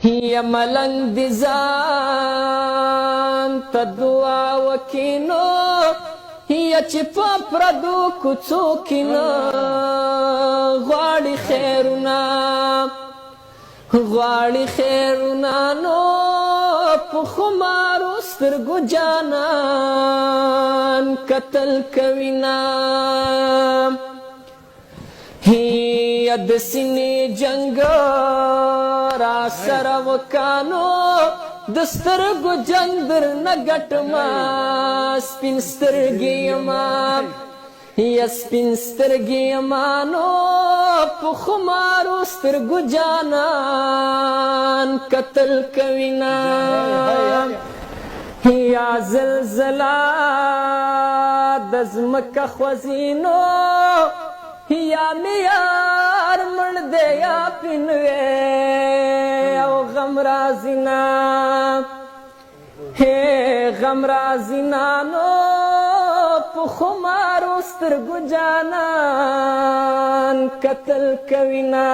یا ملنګ د ځان ته دعا وکینو یا چې په پردو کوڅو کې نه غواړي خیرونه نو په خمارو سترګو جانان قتل کوي نه یا د سینې جنګ را سره وکانو د سترګو جنګ درنه ګټمه سپین سترګې یما یا سپین سترګې یما نو په خمارو سترګو جانان قتل کوي نه یا زلزله د ځمکه خوځینو یا میار مړ دی یا پینوی او غم رازینا غم رازینانو په خمارو سترګو جانان قتل کوي نه